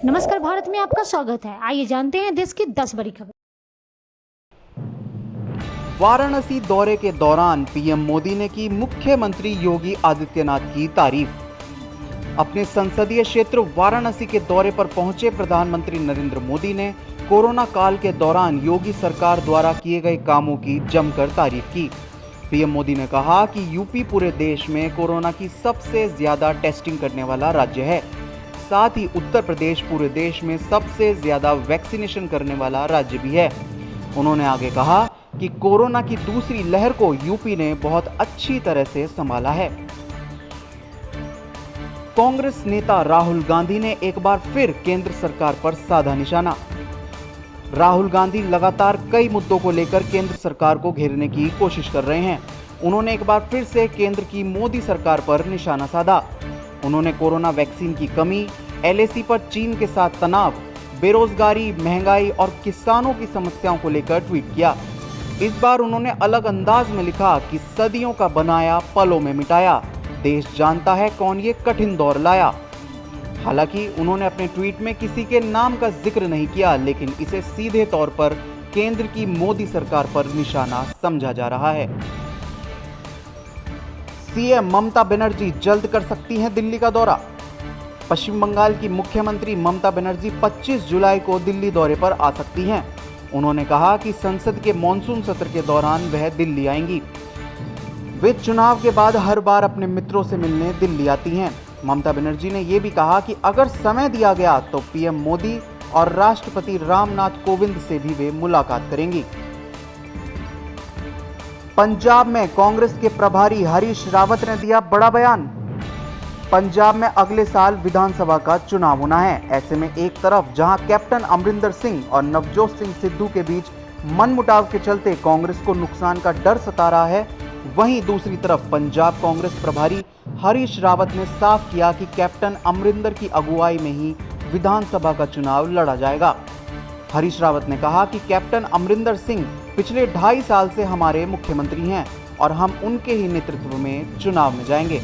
नमस्कार भारत में आपका स्वागत है। आइए जानते हैं देश की 10 बड़ी खबर। वाराणसी दौरे के दौरान पीएम मोदी ने की मुख्यमंत्री योगी आदित्यनाथ की तारीफ। अपने संसदीय क्षेत्र वाराणसी के दौरे पर पहुंचे प्रधानमंत्री नरेंद्र मोदी ने कोरोना काल के दौरान योगी सरकार द्वारा किए गए कामों की जमकर तारीफ की। पीएम मोदी ने कहा कि यूपी पूरे देश में कोरोना की सबसे ज्यादा टेस्टिंग करने वाला राज्य है। साथ ही उत्तर प्रदेश पूरे देश में सबसे ज्यादा वैक्सीनेशन करने वाला राज्य भी है। उन्होंने आगे कहा कि कोरोना की दूसरी लहर को यूपी ने बहुत अच्छी तरह से संभाला है। कांग्रेस नेता राहुल गांधी ने एक बार फिर केंद्र सरकार पर साधा निशाना। राहुल गांधी लगातार कई मुद्दों को लेकर केंद्र सरकार को घेरने की कोशिश कर रहे हैं। उन्होंने एक बार फिर से केंद्र की मोदी सरकार पर निशाना साधा। उन्होंने कोरोना वैक्सीन की कमी, एलएसी पर चीन के साथ तनाव, बेरोजगारी, महंगाई और किसानों की समस्याओं को लेकर ट्वीट किया। इस बार उन्होंने अलग अंदाज में लिखा कि सदियों का बनाया पलों में मिटाया, देश जानता है कौन ये कठिन दौर लाया। हालांकि उन्होंने अपने ट्वीट में किसी के नाम का जिक्र नहीं किया, लेकिन इसे सीधे तौर पर केंद्र की मोदी सरकार पर निशाना समझा जा रहा है। सीएम ममता बनर्जी जल्द कर सकती हैं दिल्ली का दौरा। पश्चिम बंगाल की मुख्यमंत्री ममता बनर्जी 25 जुलाई को दिल्ली दौरे पर आ सकती हैं। उन्होंने कहा कि संसद के मॉनसून सत्र के दौरान वह दिल्ली आएंगी। वे चुनाव के बाद हर बार अपने मित्रों से मिलने दिल्ली आती हैं। ममता बनर्जी ने यह भी कहा कि अगर समय दिया गया तो पीएम मोदी और राष्ट्रपति रामनाथ कोविंद से भी वे मुलाकात करेंगी। पंजाब में कांग्रेस के प्रभारी हरीश रावत ने दिया बड़ा बयान। पंजाब में अगले साल विधानसभा का चुनाव होना है। ऐसे में एक तरफ जहां कैप्टन अमरिंदर सिंह और नवजोत सिंह सिद्धू के बीच मनमुटाव के चलते कांग्रेस को नुकसान का डर सता रहा है, वहीं दूसरी तरफ पंजाब कांग्रेस प्रभारी हरीश रावत ने साफ किया कि कैप्टन अमरिंदर की अगुवाई में ही विधानसभा का चुनाव लड़ा जाएगा। हरीश रावत ने कहा कि कैप्टन अमरिंदर सिंह पिछले 2.5 साल से हमारे मुख्यमंत्री हैं और हम उनके ही नेतृत्व में चुनाव में जाएंगे।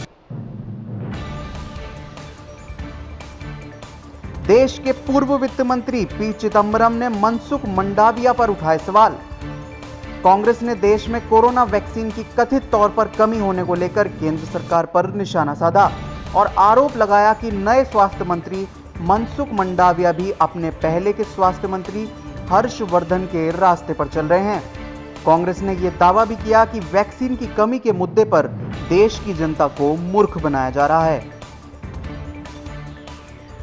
देश के पूर्व वित्त मंत्री पी चिदंबरम ने मनसुख मंडाविया पर उठाए सवाल। कांग्रेस ने देश में कोरोना वैक्सीन की कथित तौर पर कमी होने को लेकर केंद्र सरकार पर निशाना साधा और आरोप लगाया कि नए स्वास्थ्य मंत्री मनसुख मंडाविया भी अपने पहले के स्वास्थ्य मंत्री हर्षवर्धन के रास्ते पर चल रहे हैं। कांग्रेस ने यह दावा भी किया कि वैक्सीन की कमी के मुद्दे पर देश की जनता को मूर्ख बनाया जा रहा है।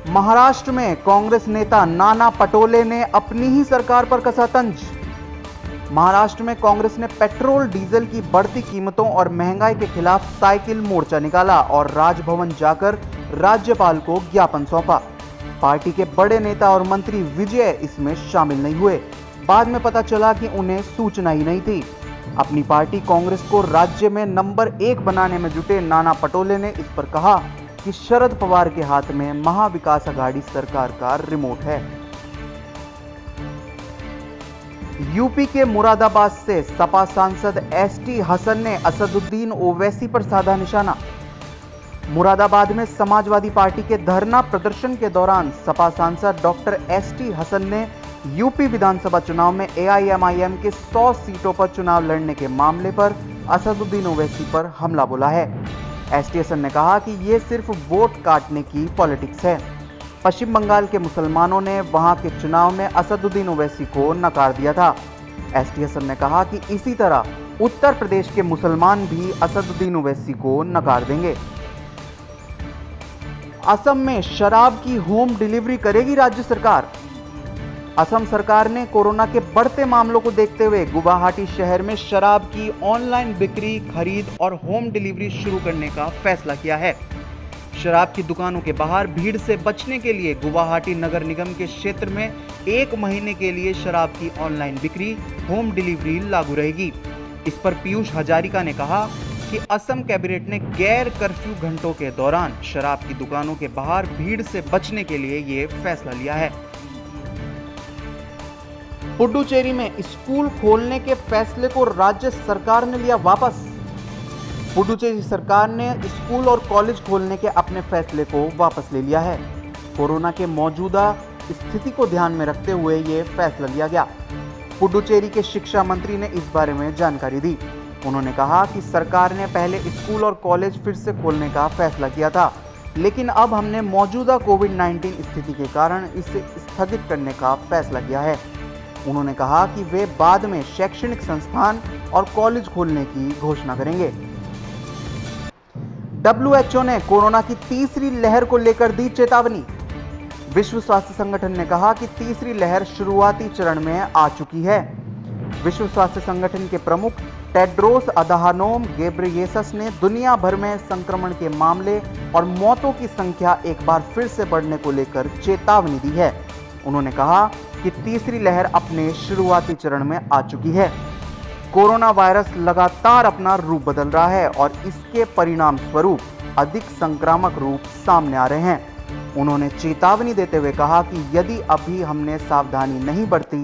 महाराष्ट्र में कांग्रेस नेता नाना पटोले ने अपनी ही सरकार पर कसा तंज। महाराष्ट्र में कांग्रेस ने पेट्रोल डीजल की बढ़ती कीमतों और महंगाई के खिलाफ साइकिल मोर्चा निकाला और राजभवन जाकर राज्यपाल को ज्ञापन सौंपा। पार्टी के बड़े नेता और मंत्री विजय इसमें शामिल नहीं हुए। बाद में पता चला कि उन्हें सूचना ही नहीं थी। अपनी पार्टी कांग्रेस को राज्य में नंबर 1 बनाने में जुटे नाना पटोले ने इस पर कहा कि शरद पवार के हाथ में महाविकास अघाड़ी सरकार का रिमोट है। यूपी के मुरादाबाद से सपा सांसद एसटी हसन ने असदुद्दीन ओवैसी पर साधा निशाना। मुरादाबाद में समाजवादी पार्टी के धरना प्रदर्शन के दौरान सपा सांसद डॉक्टर एसटी हसन ने यूपी विधानसभा चुनाव में एआईएमआईएम के 100 सीटों पर चुनाव लड़ने के मामले पर असदुद्दीन ओवैसी पर हमला बोला है। एसटी हसन ने कहा कि ये सिर्फ वोट काटने की पॉलिटिक्स है। पश्चिम बंगाल के मुसलमानों ने वहां के चुनाव में असदुद्दीन ओवैसी को नकार दिया था। एसटी हसन ने कहा कि इसी तरह उत्तर प्रदेश के मुसलमान भी असदुद्दीन ओवैसी को नकार देंगे। असम में शराब की होम डिलीवरी करेगी राज्य सरकार। असम सरकार ने कोरोना के बढ़ते मामलों को देखते हुए गुवाहाटी शहर में शराब की ऑनलाइन बिक्री, खरीद और होम डिलीवरी शुरू करने का फैसला किया है। शराब की दुकानों के बाहर भीड़ से बचने के लिए गुवाहाटी नगर निगम के क्षेत्र में 1 महीने के लिए शराब की ऑनलाइन बिक्री, होम डिलीवरी लागू रहेगी। इस पर पीयूष हजारिका ने कहा कि असम कैबिनेट ने गैर कर्फ्यू घंटों के दौरान शराब की दुकानों के बाहर भीड़ से बचने के लिए ये फैसला लिया है। पुडुचेरी में स्कूल खोलने के फैसले को राज्य सरकार ने लिया वापस। पुडुचेरी सरकार ने स्कूल और कॉलेज खोलने के अपने फैसले को वापस ले लिया है। कोरोना के मौजूदा स्थिति को ध्यान में रखते हुए ये फैसला लिया गया। पुडुचेरी के शिक्षा मंत्री ने इस बारे में जानकारी दी। उन्होंने कहा कि सरकार ने पहले स्कूल और कॉलेज फिर से खोलने का फैसला किया था, लेकिन अब हमने मौजूदा कोविड-19 स्थिति के कारण इसे स्थगित करने का फैसला किया है। उन्होंने कहा कि वे बाद में शैक्षणिक संस्थान और कॉलेज खोलने की घोषणा करेंगे। WHO ने कोरोना की तीसरी लहर को लेकर दी चेतावनी। विश्व स्वास्थ्य संगठन ने कहा कि तीसरी लहर शुरुआती चरण में आ चुकी है। विश्व स्वास्थ्य संगठन के प्रमुख टेड्रोस अधानोम घेब्रेयेसस ने दुनिया भर में संक्रमण के मामले और मौतों की संख्या एक बार फिर से बढ़ने को लेकर चेतावनी दी है। उन्होंने कहा कि तीसरी लहर अपने शुरुआती चरण में आ चुकी है। कोरोना वायरस लगातार अपना रूप बदल रहा है और इसके परिणाम स्वरूप अधिक संक्रामक रूप सामने आ रहे हैं। उन्होंने चेतावनी देते हुए कहा कि यदि अभी हमने सावधानी नहीं बरती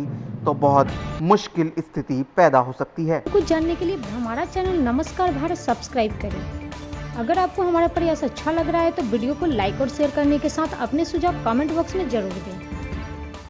तो बहुत मुश्किल स्थिति पैदा हो सकती है। कुछ जानने के लिए हमारा चैनल नमस्कार भारत सब्सक्राइब करें। अगर आपको हमारा प्रयास अच्छा लग रहा है तो वीडियो को लाइक और शेयर करने के साथ अपने सुझाव कमेंट बॉक्स में जरूर दें।